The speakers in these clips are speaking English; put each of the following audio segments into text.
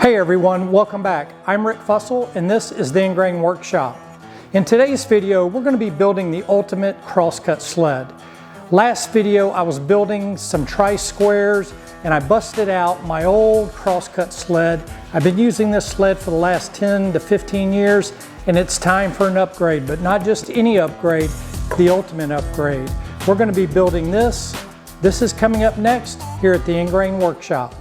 Hey everyone, welcome back. I'm Rick Fussell and this is the Ingrain Workshop. In today's video, we're going to be building the ultimate crosscut sled. Last video, I was building some tri-squares and I busted out my old crosscut sled. I've been using this sled for the last 10 to 15 years and it's time for an upgrade, but not just any upgrade, the ultimate upgrade. We're going to be building this. This is coming up next here at the Ingrain Workshop.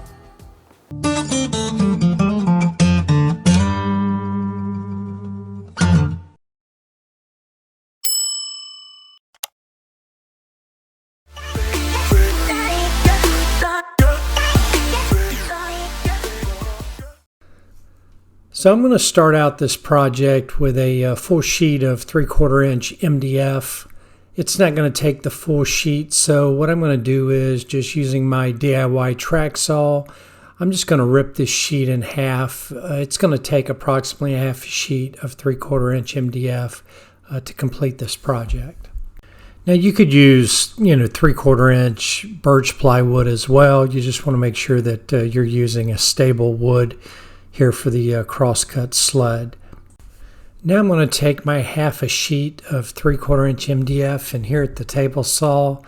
So I'm going to start out this project with a full sheet of 3/4 inch MDF. It's not going to take the full sheet, so what I'm going to do is, just using my DIY track saw, I'm just going to rip this sheet in half. It's going to take approximately a half sheet of 3/4 inch MDF to complete this project. Now you could use 3/4 inch birch plywood as well. You just want to make sure that you're using a stable wood here for the crosscut sled. Now I'm going to take my half a sheet of 3/4 inch MDF, and here at the table saw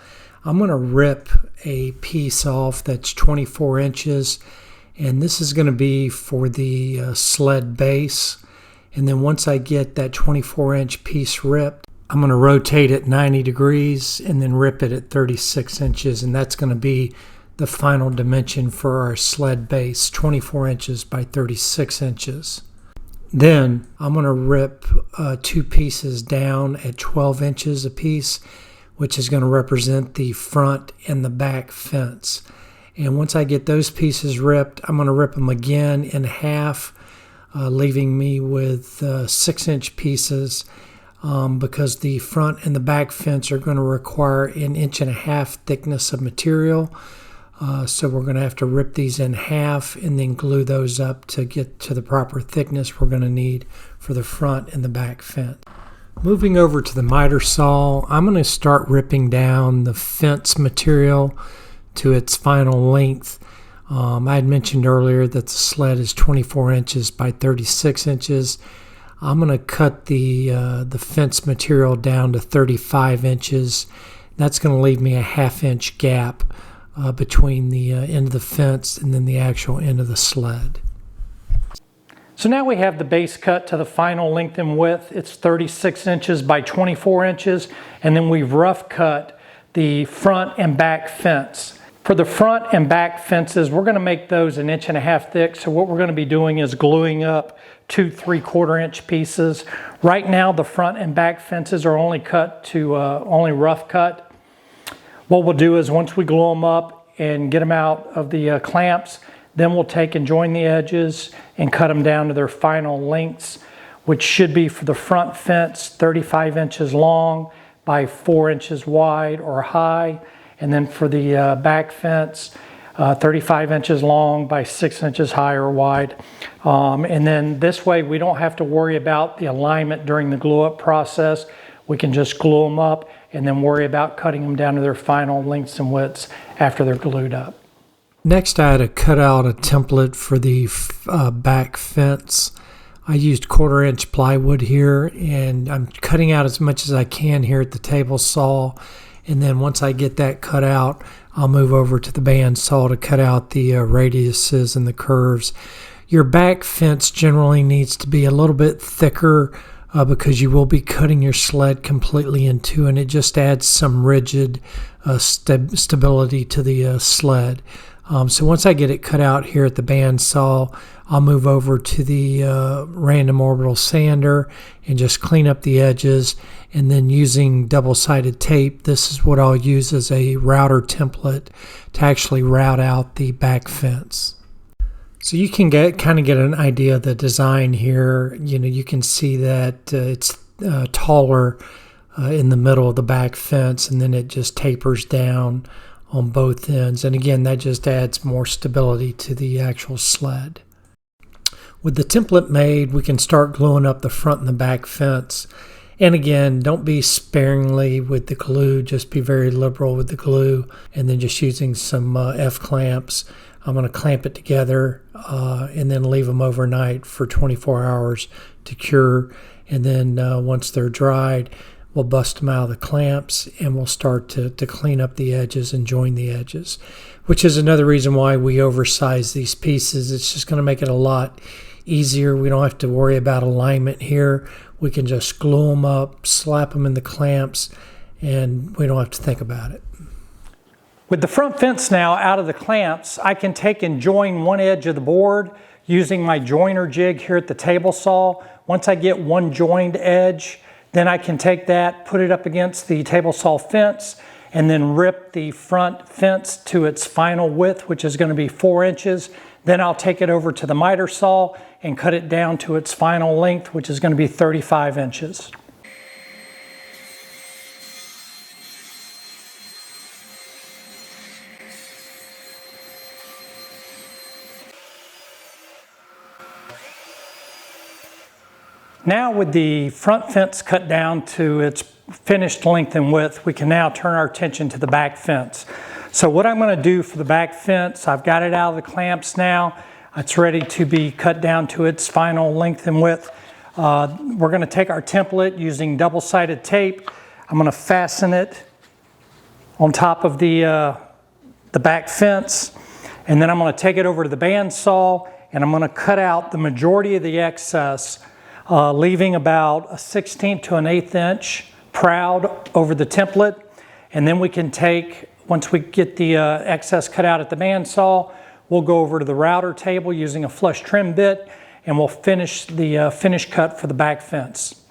I'm going to rip a piece off that's 24 inches, and this is going to be for the sled base. And then once I get that 24 inch piece ripped, I'm going to rotate it 90 degrees and then rip it at 36 inches, and that's going to be the final dimension for our sled base, 24 inches by 36 inches. Then I'm going to rip two pieces down at 12 inches a piece, which is going to represent the front and the back fence. And once I get those pieces ripped, I'm going to rip them again in half, leaving me with 6-inch pieces, because the front and the back fence are going to require 1.5 inch thickness of material. So we're going to have to rip these in half and then glue those up to get to the proper thickness we're going to need for the front and the back fence. Moving over to the miter saw, I'm going to start ripping down the fence material to its final length. I had mentioned earlier that the sled is 24 inches by 36 inches. I'm going to cut the fence material down to 35 inches. That's going to leave me a 1/2 inch gap between the end of the fence and then the actual end of the sled. So now we have the base cut to the final length and width. It's 36 inches by 24 inches, and then we've rough cut the front and back fence. For the front and back fences, we're going to make those 1.5 inches thick. So what we're going to be doing is gluing up 2 3/4 inch pieces. Right now the front and back fences are only cut to only rough cut. What we'll do is, once we glue them up and get them out of the clamps, then we'll take and join the edges and cut them down to their final lengths, which should be, for the front fence, 35 inches long by 4 inches wide or high, and then for the back fence, 35 inches long by 6 inches high or wide. And then this way we don't have to worry about the alignment during the glue up process. We can just glue them up and then worry about cutting them down to their final lengths and widths after they're glued up. Next, I had to cut out a template for the back fence. I used 1/4 inch plywood here, and I'm cutting out as much as I can here at the table saw. And then once I get that cut out, I'll move over to the band saw to cut out the radiuses and the curves. Your back fence generally needs to be a little bit thicker, because you will be cutting your sled completely in two, and it just adds some rigid stability to the sled. So once I get it cut out here at the band saw, I'll move over to the random orbital sander and just clean up the edges, and then using double-sided tape, this is what I'll use as a router template to actually route out the back fence. So you can kind of get an idea of the design here. You can see that it's taller in the middle of the back fence, and then it just tapers down on both ends. And again, that just adds more stability to the actual sled. With the template made, we can start gluing up the front and the back fence. And again, don't be sparingly with the glue, just be very liberal with the glue, and then just using some F-clamps. I'm going to clamp it together and then leave them overnight for 24 hours to cure. And then once they're dried, we'll bust them out of the clamps and we'll start to clean up the edges and join the edges, which is another reason why we oversize these pieces. It's just going to make it a lot easier. We don't have to worry about alignment here. We can just glue them up, slap them in the clamps, and we don't have to think about it. With the front fence now out of the clamps, I can take and join one edge of the board using my joiner jig here at the table saw. Once I get one joined edge, then I can take that, put it up against the table saw fence, and then rip the front fence to its final width, which is going to be 4 inches. Then I'll take it over to the miter saw and cut it down to its final length, which is going to be 35 inches. Now with the front fence cut down to its finished length and width, we can now turn our attention to the back fence. So what I'm going to do for the back fence, I've got it out of the clamps now. It's ready to be cut down to its final length and width. We're going to take our template using double-sided tape. I'm going to fasten it on top of the back fence, and then I'm going to take it over to the bandsaw and I'm going to cut out the majority of the excess, leaving about a 1/16 to an 1/8 inch proud over the template. And then we can take, once we get the excess cut out at the bandsaw, we'll go over to the router table using a flush trim bit and we'll finish the finish cut for the back fence.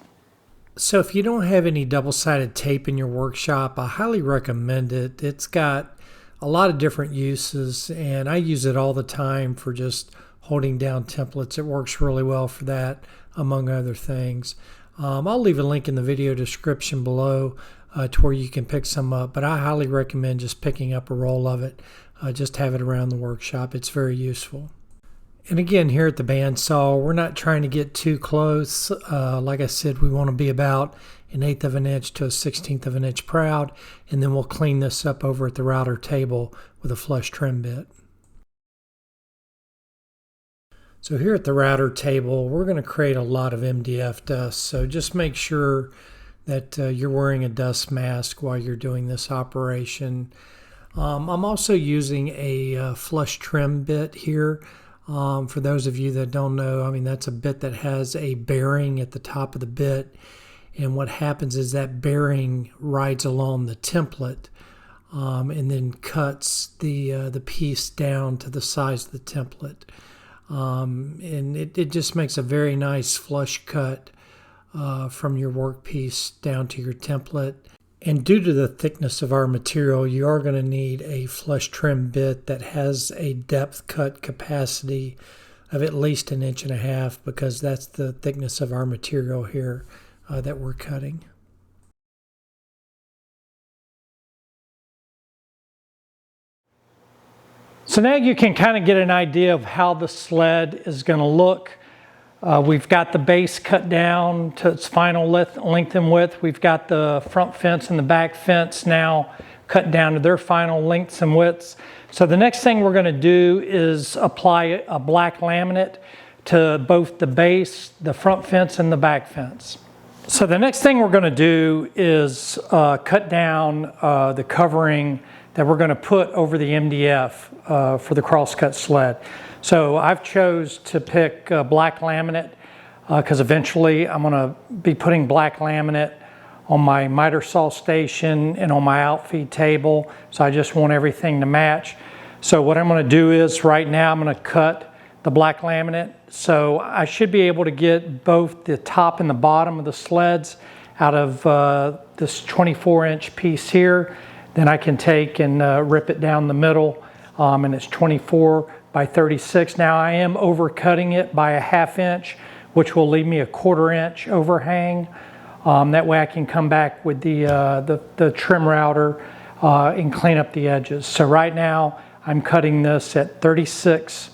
So if you don't have any double-sided tape in your workshop, I highly recommend it. It's got a lot of different uses and I use it all the time for just holding down templates. It works really well for that, among other things. I'll leave a link in the video description below to where you can pick some up, but I highly recommend just picking up a roll of it. Just have it around the workshop. It's very useful. And again, here at the bandsaw, we're not trying to get too close. Like I said, we want to be about an 1/8 of an inch to a 1/16 of an inch proud, and then we'll clean this up over at the router table with a flush trim bit. So here at the router table, we're going to create a lot of MDF dust. So just make sure that you're wearing a dust mask while you're doing this operation. I'm also using a flush trim bit here. For those of you that don't know, I mean, that's a bit that has a bearing at the top of the bit. And what happens is that bearing rides along the template and then cuts the piece down to the size of the template. And it just makes a very nice flush cut from your workpiece down to your template. And due to the thickness of our material, you are going to need a flush trim bit that has a depth cut capacity of at least 1.5 inches, because that's the thickness of our material here that we're cutting. So now you can kind of get an idea of how the sled is going to look. We've got the base cut down to its final length and width. We've got the front fence and the back fence now cut down to their final lengths and widths. So the next thing we're going to do is apply a black laminate to both the base, the front fence, and the back fence. So the next thing we're going to do is cut down the covering that we're going to put over the MDF for the crosscut sled. So I've chose to pick black laminate because eventually I'm going to be putting black laminate on my miter saw station and on my outfeed table. So I just want everything to match. So what I'm going to do is right now I'm going to cut the black laminate. So I should be able to get both the top and the bottom of the sleds out of this 24-inch piece here. Then I can take and rip it down the middle, and it's 24 by 36. Now I am overcutting it by a 1/2 inch, which will leave me a 1/4 inch overhang. That way I can come back with the trim router and clean up the edges. So right now I'm cutting this at 36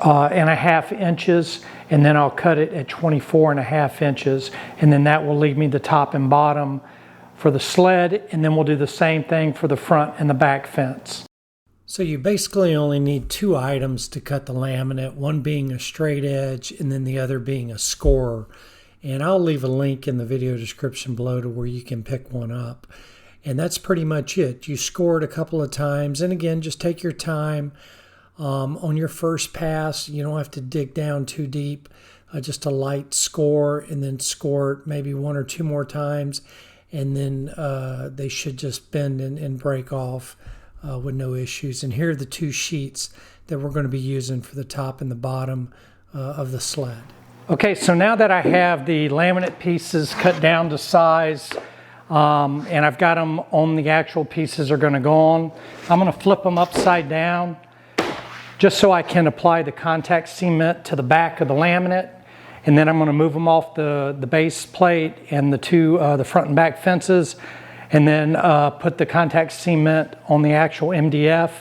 and a 1/2 inches, and then I'll cut it at 24 and a 1/2 inches, and then that will leave me the top and bottom for the sled, and then we'll do the same thing for the front and the back fence. So you basically only need two items to cut the laminate, one being a straight edge and then the other being a scorer. And I'll leave a link in the video description below to where you can pick one up. And that's pretty much it. You score it a couple of times, and again, just take your time. On your first pass, you don't have to dig down too deep. Just a light score, and then score it maybe one or two more times, and then they should just bend and break off with no issues. And here are the two sheets that we're going to be using for the top and the bottom of the sled. Okay, so now that I have the laminate pieces cut down to size, and I've got them on the actual pieces are going to go on, I'm going to flip them upside down just so I can apply the contact cement to the back of the laminate. And then I'm going to move them off the base plate and the front and back fences, and then put the contact cement on the actual MDF,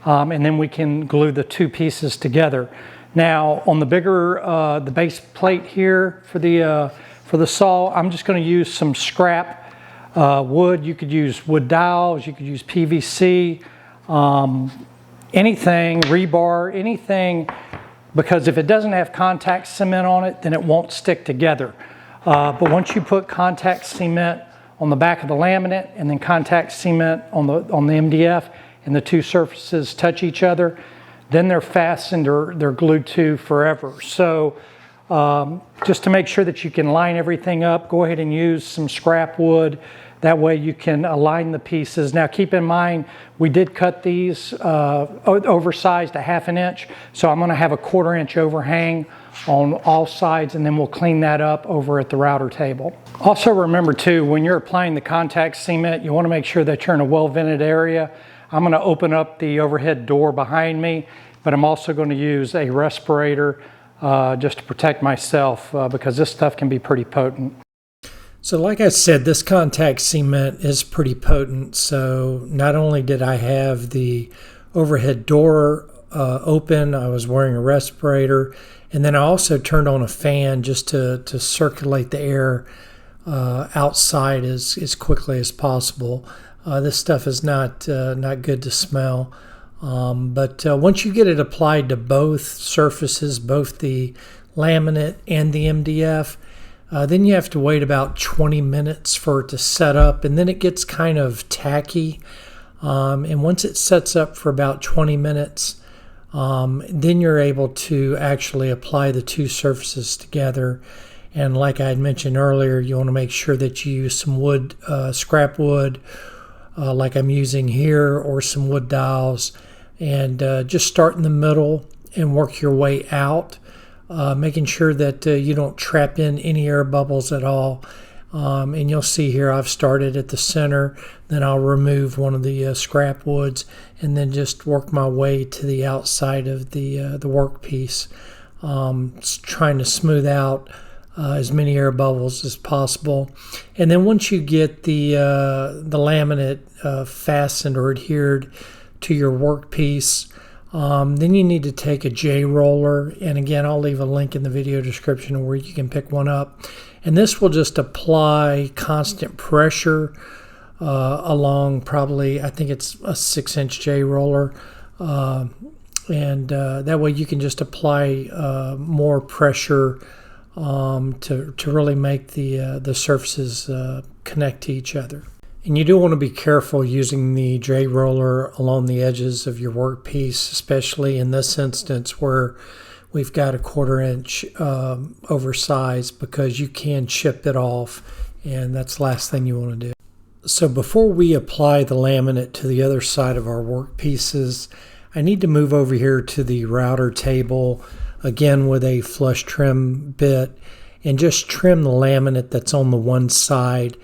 and then we can glue the two pieces together. Now on the bigger, the base plate here for the saw, I'm just going to use some scrap wood. You could use wood dowels, you could use PVC, anything, rebar, anything, because if it doesn't have contact cement on it, then it won't stick together. But once you put contact cement on the back of the laminate and then contact cement on the MDF, and the two surfaces touch each other, then they're fastened or they're glued to forever. So just to make sure that you can line everything up, go ahead and use some scrap wood. That way you can align the pieces. Now keep in mind, we did cut these oversized a ½ inch, so I'm going to have a ¼ inch overhang on all sides, and then we'll clean that up over at the router table. Also remember too, when you're applying the contact cement, you want to make sure that you're in a well-vented area. I'm going to open up the overhead door behind me, but I'm also going to use a respirator just to protect myself because this stuff can be pretty potent. So like I said, this contact cement is pretty potent. So not only did I have the overhead door open, I was wearing a respirator, and then I also turned on a fan just to circulate the air outside as quickly as possible. This stuff is not good to smell. But once you get it applied to both surfaces, both the laminate and the MDF, then you have to wait about 20 minutes for it to set up, and then it gets kind of tacky. And once it sets up for about 20 minutes, then you're able to actually apply the two surfaces together. And like I had mentioned earlier, you want to make sure that you use some wood, scrap wood, like I'm using here, or some wood dowels, and just start in the middle and work your way out. Making sure that you don't trap in any air bubbles at all. And you'll see here I've started at the center, then I'll remove one of the scrap woods, and then just work my way to the outside of the workpiece, trying to smooth out as many air bubbles as possible. And then once you get the laminate fastened or adhered to your workpiece, then you need to take a J roller, and again I'll leave a link in the video description where you can pick one up, and this will just apply constant pressure along, probably I think it's a 6-inch J roller, and that way you can just apply more pressure to really make the surfaces connect to each other. And you do want to be careful using the J roller along the edges of your workpiece, especially in this instance where we've got a 1/4 inch oversized, because you can chip it off, and that's the last thing you want to do. So before we apply the laminate to the other side of our workpieces, I need to move over here to the router table, again with a flush trim bit, and just trim the laminate that's on the one side.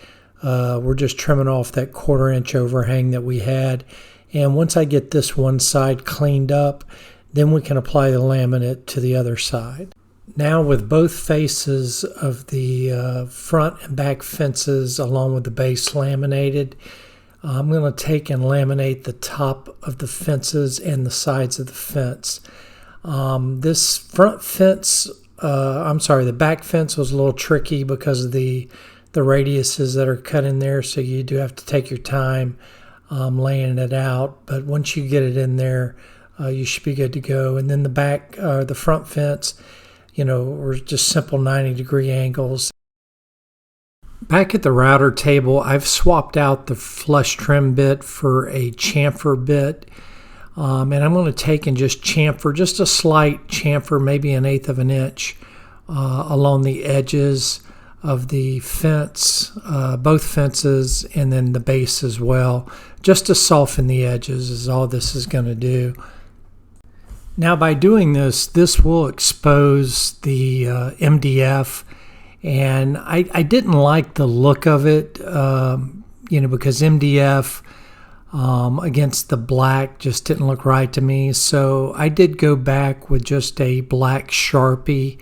We're just trimming off that 1/4 inch overhang that we had. And once I get this one side cleaned up, then we can apply the laminate to the other side. Now with both faces of the front and back fences along with the base laminated, I'm going to take and laminate the top of the fences and the sides of the fence. This front fence, the back fence was a little tricky because of the radiuses that are cut in there, so you do have to take your time. laying it out. But once you get it in there, you should be good to go. And then the front fence, were just simple 90-degree angles. Back at the router table, I've swapped out the flush trim bit for a chamfer bit. And I'm going to take and just chamfer, just a slight chamfer, maybe 1/8 of an inch, along the edges of the fence, both fences, and then the base as well, just to soften the edges is all this is going to do. Now by doing this, this will expose the MDF, and I didn't like the look of it, because MDF against the black just didn't look right to me. So I did go back with just a black Sharpie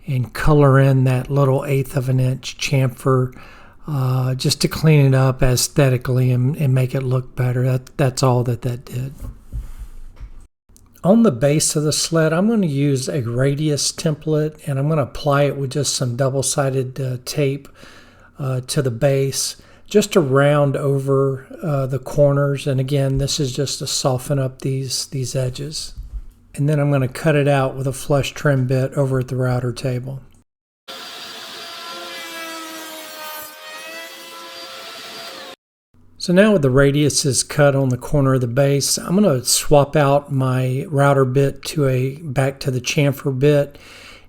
and color in that little 1/8 of an inch chamfer, just to clean it up aesthetically and make it look better. That's all that did. On the base of the sled, I'm going to use a radius template, and I'm going to apply it with just some double-sided tape to the base, just to round over the corners. And again, this is just to soften up these edges. And then I'm going to cut it out with a flush trim bit over at the router table. So now with the radiuses cut on the corner of the base, I'm going to swap out my router bit back to the chamfer bit,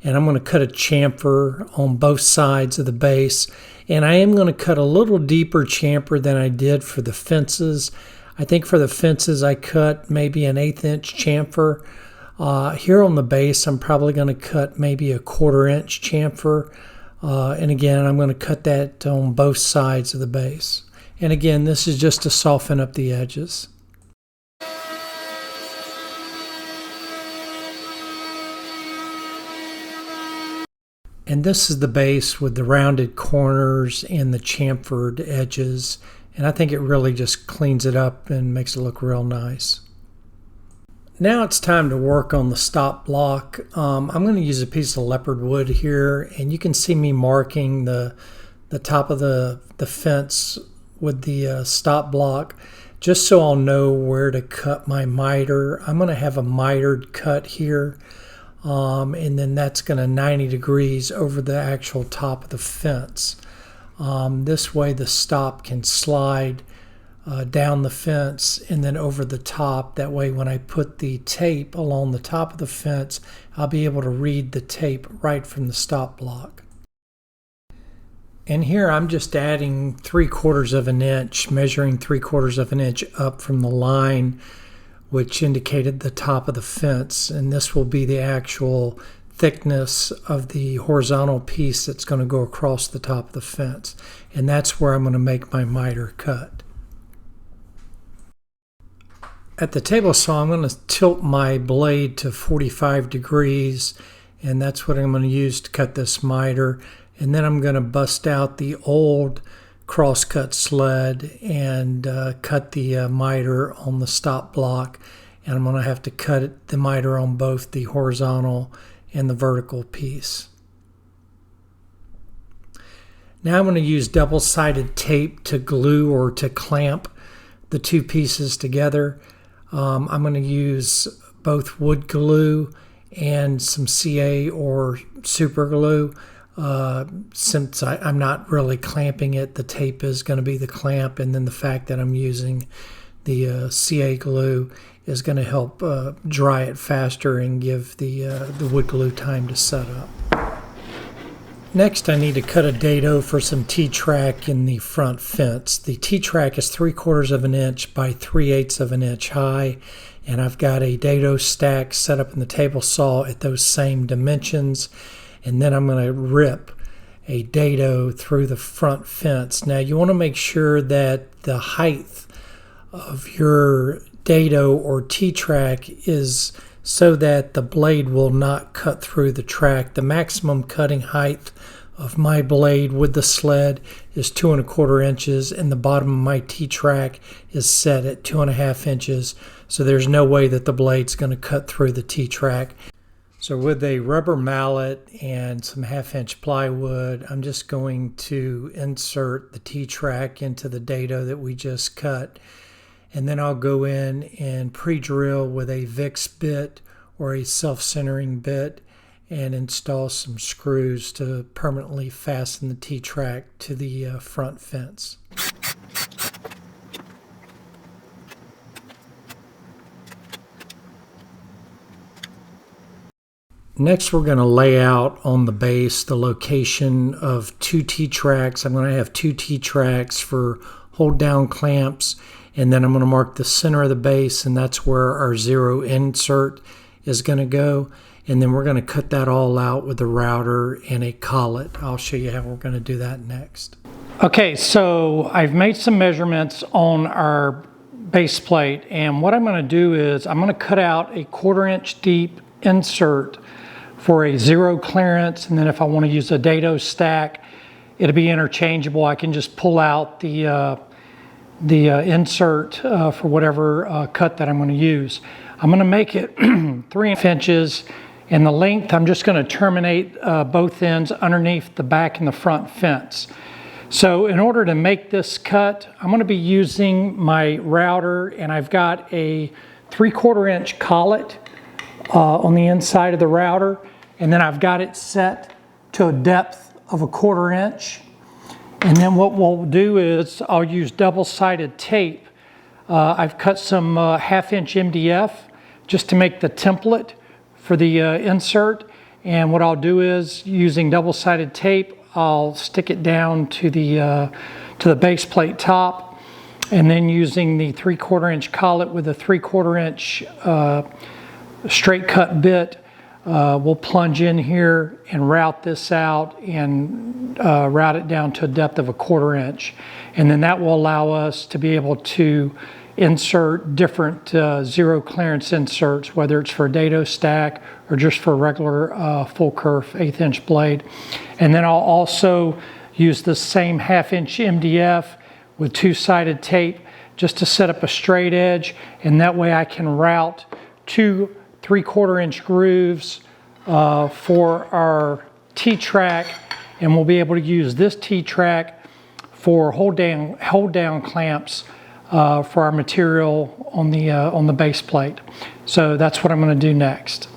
and I'm going to cut a chamfer on both sides of the base. And I am going to cut a little deeper chamfer than I did for the fences. I think for the fences I cut maybe an 1/8 inch chamfer. Here on the base I'm probably going to cut maybe a 1/4 inch chamfer. And again, I'm going to cut that on both sides of the base. And again, this is just to soften up the edges. And this is the base with the rounded corners and the chamfered edges. And I think it really just cleans it up and makes it look real nice. Now it's time to work on the stop block. I'm going to use a piece of leopard wood here, and you can see me marking the top of the fence with the stop block, just so I'll know where to cut my miter. I'm going to have a mitered cut here, and then that's going to 90 degrees over the actual top of the fence. This way the stop can slide down the fence and then over the top. That way when I put the tape along the top of the fence, I'll be able to read the tape right from the stop block. And here I'm just adding 3/4 of an inch, measuring 3/4 of an inch up from the line which indicated the top of the fence, and this will be the actual thickness of the horizontal piece that's going to go across the top of the fence, and that's where I'm going to make my miter cut. At the table saw, I'm going to tilt my blade to 45 degrees, and that's what I'm going to use to cut this miter. And then I'm going to bust out the old crosscut sled and cut the miter on the stop block, and I'm going to have to cut the miter on both the horizontal and the vertical piece. Now I'm going to use double-sided tape to glue or to clamp the two pieces together. I'm going to use both wood glue and some CA or super glue. Since I'm not really clamping it, the tape is going to be the clamp, and then the fact that I'm using the CA glue is going to help dry it faster and give the wood glue time to set up. Next, I need to cut a dado for some T-track in the front fence. The T-track is 3/4 of an inch by 3/8 of an inch high, and I've got a dado stack set up in the table saw at those same dimensions. And then I'm going to rip a dado through the front fence. Now you want to make sure that the height of your dado or T-track is so that the blade will not cut through the track. The maximum cutting height of my blade with the sled is 2 1/4 inches, and the bottom of my T-track is set at 2 1/2 inches. So there's no way that the blade's going to cut through the T-track. So with a rubber mallet and some 1/2 inch plywood, I'm just going to insert the T-track into the dado that we just cut. and then I'll go in and pre-drill with a VIX bit or a self-centering bit and install some screws to permanently fasten the T-track to the front fence. Next, we're going to lay out on the base the location of two T-tracks. I'm going to have two T-tracks for hold down clamps, and then I'm going to mark the center of the base, and that's where our zero insert is going to go. And then we're going to cut that all out with a router and a collet. I'll show you how we're going to do that next. Okay, so I've made some measurements on our base plate, and what I'm going to do is I'm going to cut out a 1/4 inch deep insert for a zero clearance, and then if I want to use a dado stack, it'll be interchangeable. I can just pull out the insert for whatever cut that I'm going to use. I'm going to make it 3 inches, and the length I'm just going to terminate both ends underneath the back and the front fence. So in order to make this cut, I'm going to be using my router, and I've got a 3/4 inch collet on the inside of the router, and then I've got it set to a depth of a 1/4 inch. And then what we'll do is I'll use double-sided tape. I've cut some 1/2 inch MDF just to make the template for the insert. And what I'll do is, using double-sided tape, I'll stick it down to the base plate top, and then using the 3/4 inch collet with a 3/4 inch straight cut bit, we'll plunge in here and route this out and route it down to a depth of a 1/4 inch. And then that will allow us to be able to insert different zero clearance inserts, whether it's for a dado stack or just for a regular full kerf 1/8 inch blade. And then I'll also use the same 1/2 inch MDF with two-sided tape just to set up a straight edge, and that way I can route two 3/4 inch grooves for our T-track, and we'll be able to use this T-track for hold down clamps for our material on the base plate. So that's what I'm going to do next.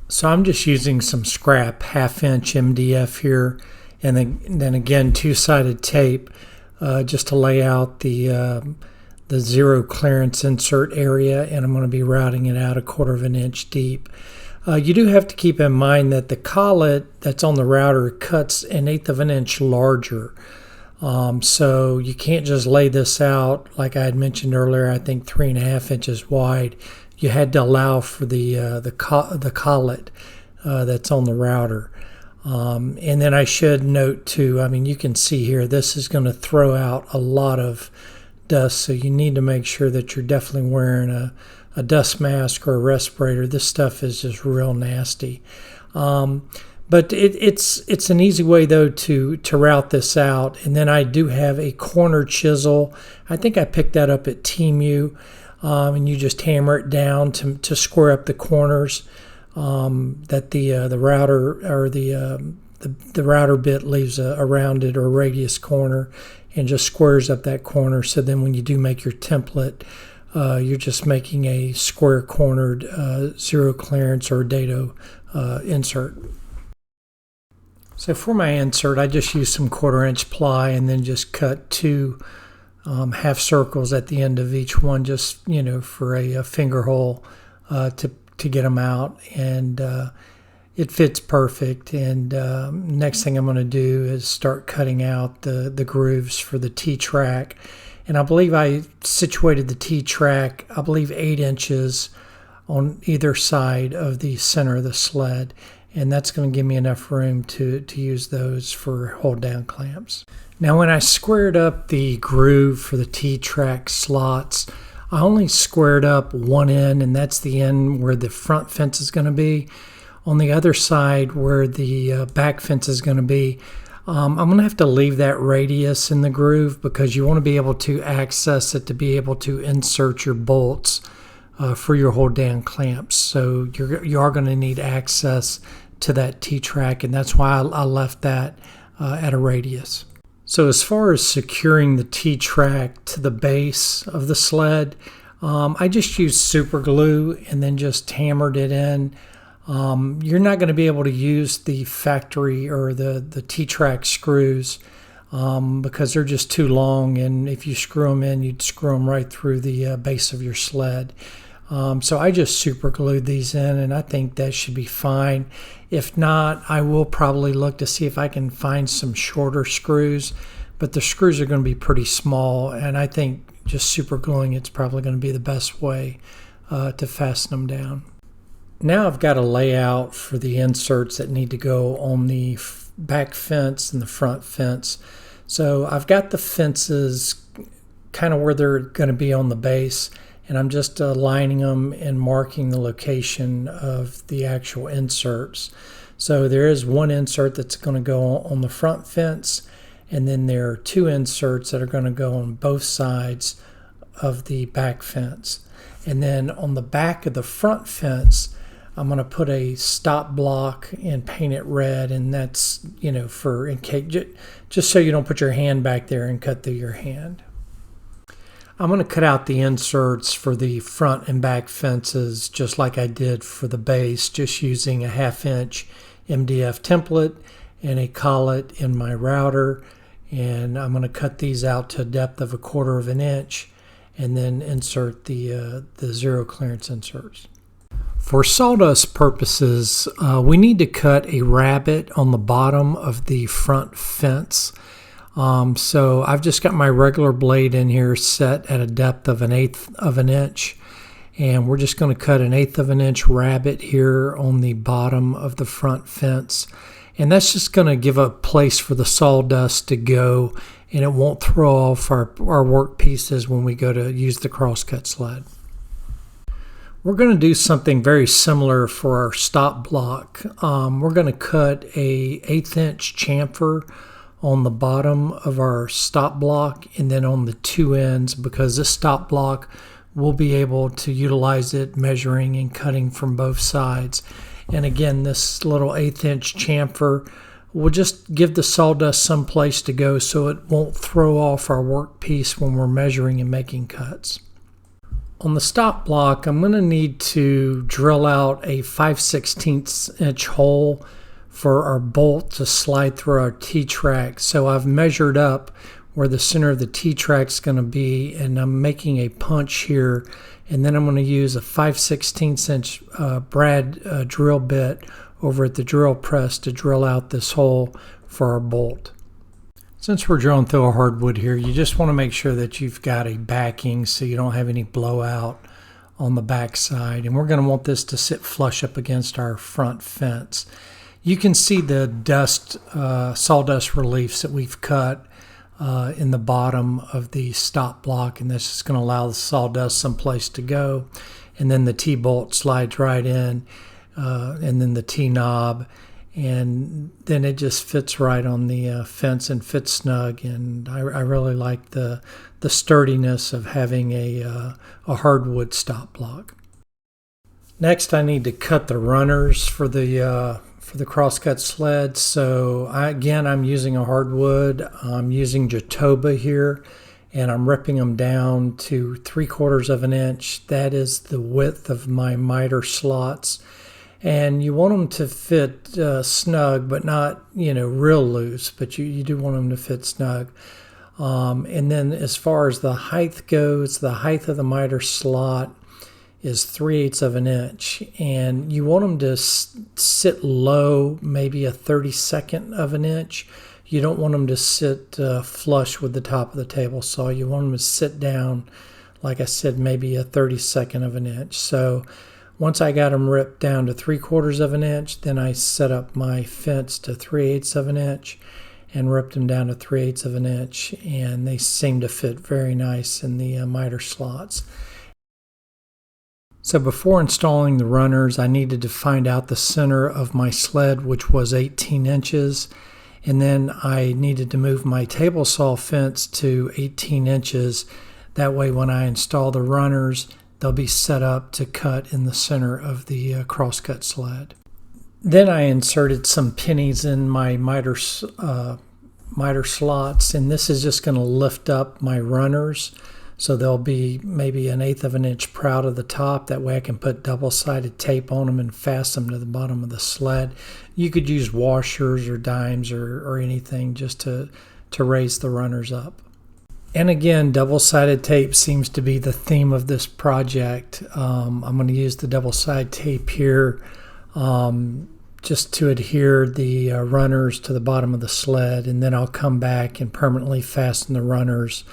So I'm just using some scrap 1/2 inch MDF here, and then again two-sided tape just to lay out the zero clearance insert area, and I'm going to be routing it out 1/4 inch deep. You do have to keep in mind that the collet that's on the router cuts 1/8 inch larger. So you can't just lay this out like I had mentioned earlier, I think 3.5 inches wide. You had to allow for the collet that's on the router. And then I should note too, I mean, you can see here, this is going to throw out a lot of dust, so you need to make sure that you're definitely wearing a dust mask or a respirator. This stuff is just real nasty. But it's an easy way though to route this out. And then I do have a corner chisel. I think I picked that up at Temu, and you just hammer it down to square up the corners that the router or the router bit leaves a rounded or radius corner, and just squares up that corner. So then when you do make your template, you're just making a square cornered zero clearance or dado insert. So for my insert, I just used some 1/4 inch ply and then just cut two half circles at the end of each one, just for a finger hole to get them out, and it fits perfect. And next thing I'm going to do is start cutting out the grooves for the T-track. And I believe I situated the T-track, 8 inches on either side of the center of the sled. And that's going to give me enough room to use those for hold down clamps. Now when I squared up the groove for the T-track slots, I only squared up one end, and that's the end where the front fence is going to be. On the other side where the back fence is going to be, I'm going to have to leave that radius in the groove because you want to be able to access it to be able to insert your bolts for your hold down clamps. So you are going to need access to that T-track, and that's why I left that at a radius. So as far as securing the T-track to the base of the sled, I just used super glue and then just hammered it in. You're not going to be able to use the factory or the T-track screws because they're just too long, and if you screw them in, you'd screw them right through the base of your sled. So I just super glued these in, and I think that should be fine. If not, I will probably look to see if I can find some shorter screws, but the screws are going to be pretty small, and I think just super gluing it's probably going to be the best way to fasten them down. Now I've got a layout for the inserts that need to go on the back fence and the front fence. So I've got the fences kind of where they're going to be on the base, and I'm just aligning them and marking the location of the actual inserts. So there is one insert that's going to go on the front fence, and then there are two inserts that are going to go on both sides of the back fence. And then on the back of the front fence, I'm going to put a stop block and paint it red, and that's, for in case, just so you don't put your hand back there and cut through your hand. I'm going to cut out the inserts for the front and back fences just like I did for the base, just using a 1/2 inch MDF template and a collet in my router. And I'm going to cut these out to a depth of 1/4 inch and then insert the zero clearance inserts. For sawdust purposes, we need to cut a rabbet on the bottom of the front fence. So I've just got my regular blade in here set at a depth of 1/8 inch, and we're just going to cut 1/8 inch rabbet here on the bottom of the front fence, and that's just going to give a place for the sawdust to go, and it won't throw off our work pieces when we go to use the crosscut sled. We're going to do something very similar for our stop block. We're going to cut a 1/8 inch chamfer on the bottom of our stop block and then on the two ends, because this stop block we'll be able to utilize it measuring and cutting from both sides. And again, this little 1/8 inch chamfer will just give the sawdust some place to go so it won't throw off our workpiece when we're measuring and making cuts. On the stop block, I'm going to need to drill out a 5/16 inch hole for our bolt to slide through our T-track. So I've measured up where the center of the T-track is going to be, and I'm making a punch here, and then I'm going to use a 5/16 inch brad drill bit over at the drill press to drill out this hole for our bolt. Since we're drilling through a hardwood here, you just want to make sure that you've got a backing so you don't have any blowout on the back side, and we're going to want this to sit flush up against our front fence. You can see the sawdust reliefs that we've cut in the bottom of the stop block, and this is going to allow the sawdust someplace to go. And then the T-bolt slides right in, and then the T-knob, and then it just fits right on the fence and fits snug. And I really like the sturdiness of having a hardwood stop block. Next, I need to cut the runners for the crosscut sled. So I'm using a hardwood. I'm using Jatoba here, and I'm ripping them down to 3/4 inch. That is the width of my miter slots, and you want them to fit snug, but not real loose. But you do want them to fit snug. And then as far as the height goes, the height of the miter slot is 3/8 inch, and you want them to sit low, maybe a 32nd of an inch. You don't want them to sit flush with the top of the table saw. You want them to sit down, like I said, maybe a 32nd of an inch. So once I got them ripped down to 3/4 inch, then I set up my fence to 3/8 inch and ripped them down to 3/8 inch, and they seem to fit very nice in the miter slots. So before installing the runners, I needed to find out the center of my sled, which was 18 inches. And then I needed to move my table saw fence to 18 inches. That way when I install the runners, they'll be set up to cut in the center of the crosscut sled. Then I inserted some pennies in my miter slots, and this is just going to lift up my runners. So they'll be maybe 1/8 of an inch proud of the top. That way I can put double-sided tape on them and fasten them to the bottom of the sled. You could use washers or dimes or anything just to raise the runners up. And again, double-sided tape seems to be the theme of this project. I'm going to use the double-sided tape here just to adhere the runners to the bottom of the sled, and then I'll come back and permanently fasten the runners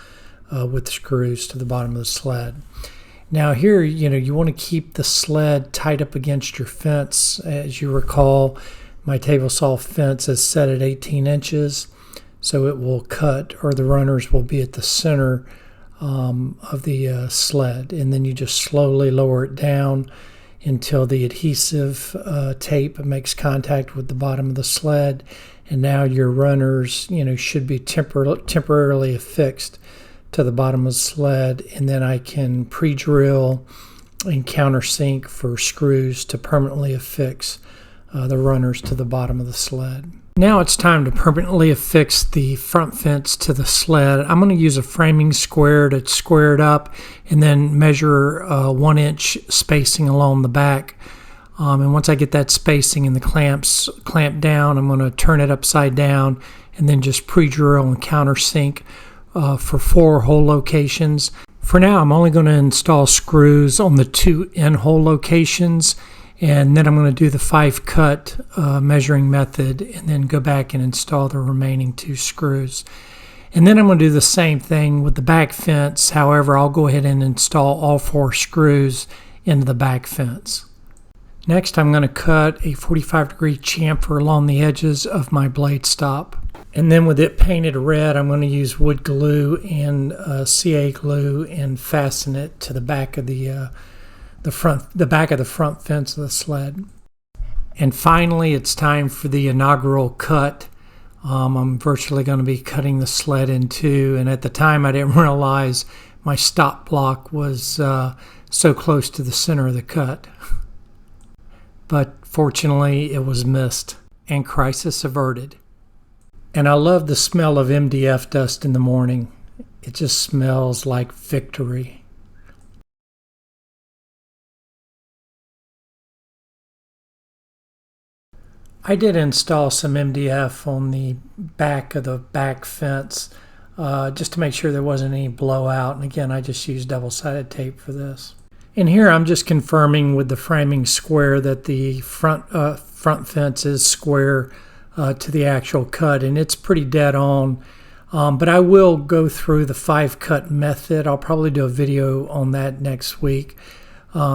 with screws to the bottom of the sled. Now here, you want to keep the sled tight up against your fence. As you recall, my table saw fence is set at 18 inches. So it will cut, or the runners will be at the center of the sled. And then you just slowly lower it down until the adhesive tape makes contact with the bottom of the sled. And now your runners, should be temporarily affixed to the bottom of the sled. And then I can pre-drill and countersink for screws to permanently affix the runners to the bottom of the sled. Now it's time to permanently affix the front fence to the sled. I'm going to use a framing square to square it up and then measure 1 inch spacing along the back. And once I get that spacing and the clamps clamped down, I'm going to turn it upside down and then just pre-drill and countersink for 4 hole locations. For now, I'm only going to install screws on the 2 end hole locations. And then I'm going to do the 5-cut measuring method and then go back and install the remaining 2 screws. And then I'm going to do the same thing with the back fence. However, I'll go ahead and install all 4 screws into the back fence. Next, I'm going to cut a 45-degree chamfer along the edges of my blade stop. And then with it painted red, I'm going to use wood glue and CA glue and fasten it to the back of the back of the front fence of the sled. And finally, it's time for the inaugural cut. I'm virtually going to be cutting the sled in 2, and at the time I didn't realize my stop block was so close to the center of the cut. But fortunately, it was missed and crisis averted. And I love the smell of MDF dust in the morning. It just smells like victory. I did install some MDF on the back of the back fence just to make sure there wasn't any blowout. And again, I just used double-sided tape for this. And here I'm just confirming with the framing square that the front fence is square to the actual cut, and it's pretty dead on. But I will go through the 5-cut method. I'll probably do a video on that next week,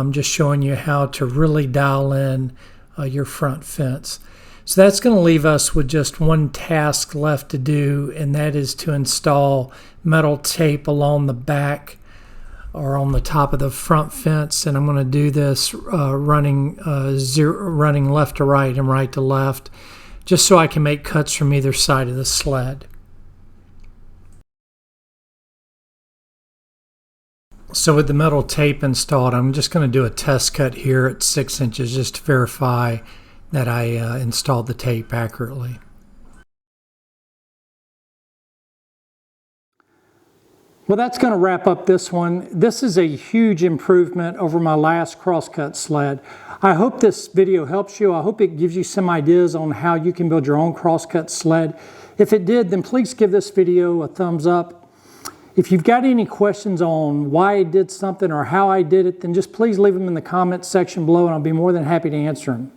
just showing you how to really dial in your front fence. So that's going to leave us with just one task left to do, and that is to install metal tape along the back or on the top of the front fence. And I'm going to do this running left to right and right to left, just so I can make cuts from either side of the sled. So with the metal tape installed, I'm just going to do a test cut here at 6 inches just to verify that I installed the tape accurately. Well, that's going to wrap up this one. This is a huge improvement over my last crosscut sled. I hope this video helps you. I hope it gives you some ideas on how you can build your own crosscut sled. If it did, then please give this video a thumbs up. If you've got any questions on why I did something or how I did it, then just please leave them in the comments section below and I'll be more than happy to answer them.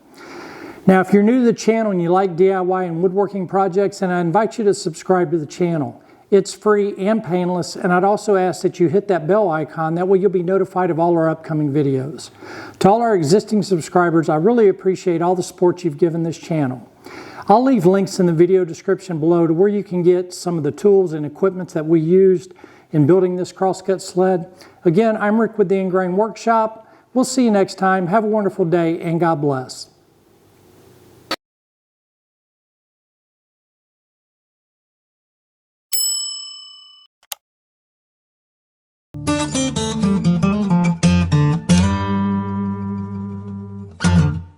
Now, if you're new to the channel and you like DIY and woodworking projects, then I invite you to subscribe to the channel. It's free and painless, and I'd also ask that you hit that bell icon. That way you'll be notified of all our upcoming videos. To all our existing subscribers, I really appreciate all the support you've given this channel. I'll leave links in the video description below to where you can get some of the tools and equipment that we used in building this crosscut sled. Again, I'm Rick with the Ingrain Workshop. We'll see you next time. Have a wonderful day, and God bless.